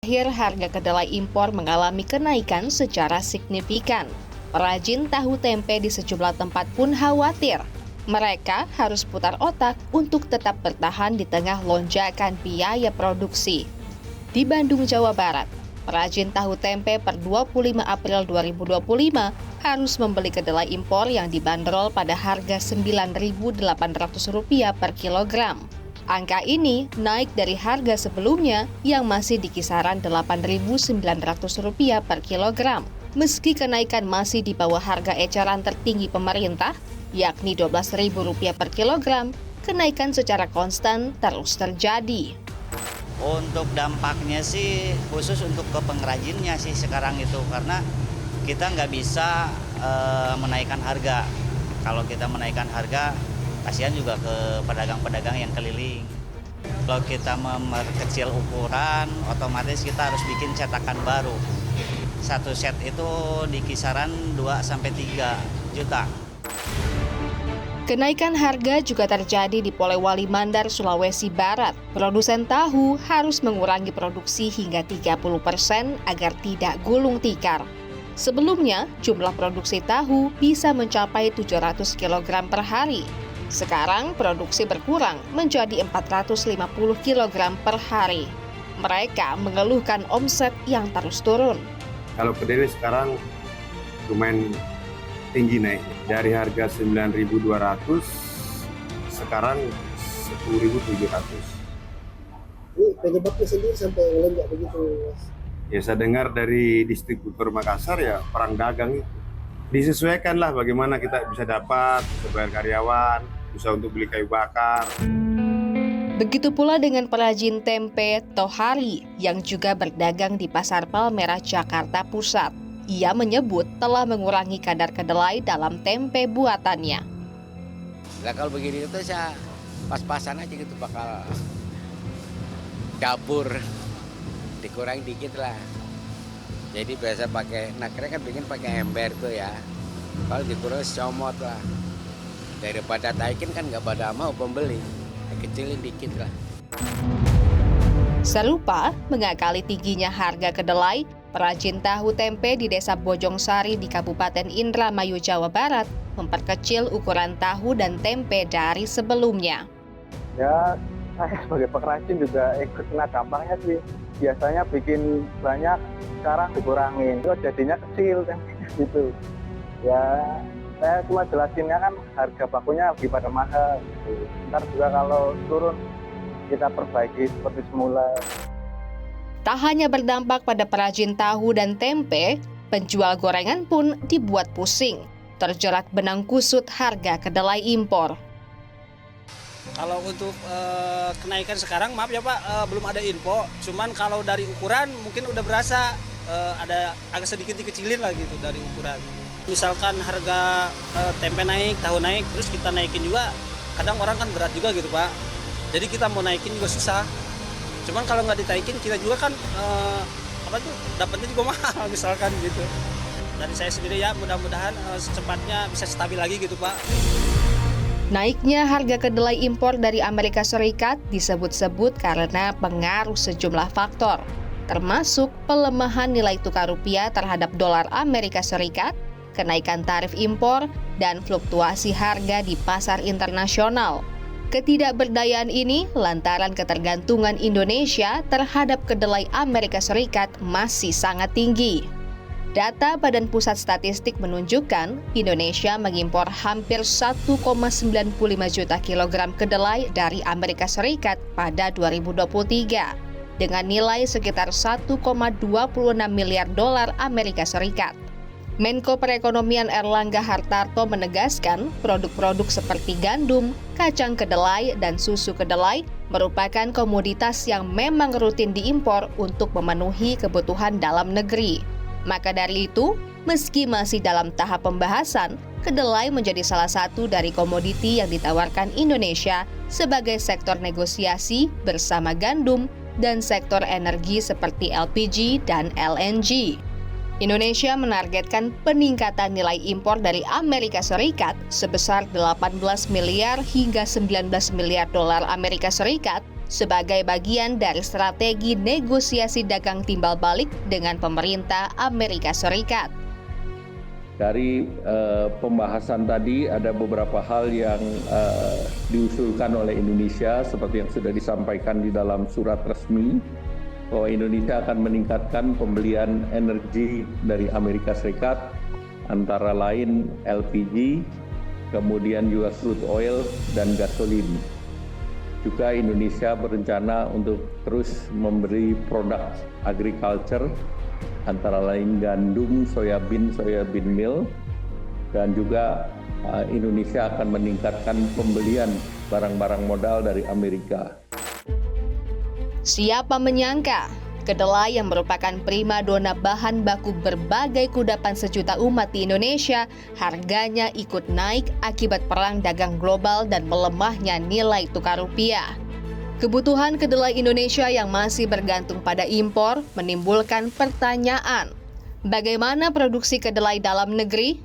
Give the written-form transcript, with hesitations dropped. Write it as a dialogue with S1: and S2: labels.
S1: Harga kedelai impor mengalami kenaikan secara signifikan. Perajin tahu tempe di sejumlah tempat pun khawatir. Mereka harus putar otak untuk tetap bertahan di tengah lonjakan biaya produksi. Di Bandung, Jawa Barat, perajin tahu tempe per 25 April 2025 harus membeli kedelai impor yang dibanderol pada harga Rp9.800 per kilogram. Angka ini naik dari harga sebelumnya yang masih di kisaran Rp8.900 per kilogram. Meski kenaikan masih di bawah harga eceran tertinggi pemerintah, yakni Rp12.000 per kilogram, kenaikan secara konstan terus terjadi.
S2: Untuk dampaknya sih khusus untuk ke pengrajinnya sih sekarang itu, karena kita nggak bisa menaikkan harga. Kalau kita menaikkan harga, kasihan juga ke pedagang-pedagang yang keliling. Kalau kita memperkecil ukuran, otomatis kita harus bikin cetakan baru. Satu set itu di kisaran 2-3 juta.
S1: Kenaikan harga juga terjadi di Polewali Mandar, Sulawesi Barat. Produsen tahu harus mengurangi produksi hingga 30% agar tidak gulung tikar. Sebelumnya, jumlah produksi tahu bisa mencapai 700 kg per hari. Sekarang produksi berkurang menjadi 450 kg per hari. Mereka mengeluhkan omset yang terus turun.
S3: Kalau kedelai sekarang lumayan tinggi naik. Dari harga 9.200 sekarang 10.700.
S4: Ini penyebabnya sendiri sampai melonjak begitu, Mas?
S3: Ya saya dengar dari distributor Makassar ya perang dagang itu. Disesuaikan lah bagaimana kita bisa dapat, bisa bayar karyawan, bisa untuk beli kayu bakar.
S1: Begitu pula dengan perajin tempe Tohari yang juga berdagang di Pasar Palmerah, Jakarta Pusat. Ia menyebut telah mengurangi kadar kedelai dalam tempe buatannya.
S5: Nah kalau begini itu saya pas-pasan aja gitu, bakal dapur dikurangi dikit lah. Jadi biasa pakai, nah kira kan bikin pakai ember tuh ya. Kalau dikurangi comot lah. Daripada taikin kan nggak pada mau pembeli, kecilin dikit lah.
S1: Serupa mengakali tingginya harga kedelai, perajin tahu tempe di Desa Bojongsari di Kabupaten Indramayu, Jawa Barat memperkecil ukuran tahu dan tempe dari sebelumnya.
S6: Ya, saya sebagai pengrajin juga ikut kena dampaknya sih. Biasanya bikin banyak, sekarang dikurangin. Itu jadinya kecil kan gitu. Ya, saya cuma jelasinnya kan harga bakunya lebih pada mahal. Gitu. Ntar juga kalau turun kita perbaiki seperti semula.
S1: Tak hanya berdampak pada perajin tahu dan tempe, penjual gorengan pun dibuat pusing. Terjerat benang kusut harga kedelai impor.
S7: Kalau untuk kenaikan sekarang, maaf ya Pak, belum ada info. Cuman kalau dari ukuran mungkin udah berasa ada agak sedikit dikecilin lah gitu dari ukuran. Misalkan harga tempe naik, tahu naik, terus kita naikin juga, kadang orang kan berat juga gitu Pak. Jadi kita mau naikin juga susah. Cuman kalau nggak ditaikin kita juga kan dapatnya juga mahal misalkan gitu. Dari saya sendiri ya mudah-mudahan secepatnya bisa stabil lagi gitu Pak.
S1: Naiknya harga kedelai impor dari Amerika Serikat disebut-sebut karena pengaruh sejumlah faktor, termasuk pelemahan nilai tukar rupiah terhadap dolar Amerika Serikat, kenaikan tarif impor, dan fluktuasi harga di pasar internasional. Ketidakberdayaan ini lantaran ketergantungan Indonesia terhadap kedelai Amerika Serikat masih sangat tinggi. Data Badan Pusat Statistik menunjukkan Indonesia mengimpor hampir 1,95 juta kilogram kedelai dari Amerika Serikat pada 2023 dengan nilai sekitar 1,26 miliar dolar Amerika Serikat. Menko Perekonomian Erlangga Hartarto menegaskan produk-produk seperti gandum, kacang kedelai, dan susu kedelai merupakan komoditas yang memang rutin diimpor untuk memenuhi kebutuhan dalam negeri. Maka dari itu, meski masih dalam tahap pembahasan, kedelai menjadi salah satu dari komoditi yang ditawarkan Indonesia sebagai sektor negosiasi bersama gandum dan sektor energi seperti LPG dan LNG. Indonesia menargetkan peningkatan nilai impor dari Amerika Serikat sebesar 18 miliar hingga 19 miliar dolar Amerika Serikat sebagai bagian dari strategi negosiasi dagang timbal balik dengan pemerintah Amerika Serikat.
S8: Dari pembahasan tadi ada beberapa hal yang diusulkan oleh Indonesia seperti yang sudah disampaikan di dalam surat resmi bahwa Indonesia akan meningkatkan pembelian energi dari Amerika Serikat antara lain LPG, kemudian juga crude oil dan gasolin. Juga Indonesia berencana untuk terus memberi produk agriculture antara lain gandum, soybean meal, dan juga Indonesia akan meningkatkan pembelian barang-barang modal dari Amerika.
S1: Siapa menyangka, kedelai yang merupakan primadona bahan baku berbagai kudapan sejuta umat di Indonesia, harganya ikut naik akibat perang dagang global dan melemahnya nilai tukar rupiah. Kebutuhan kedelai Indonesia yang masih bergantung pada impor menimbulkan pertanyaan, bagaimana produksi kedelai dalam negeri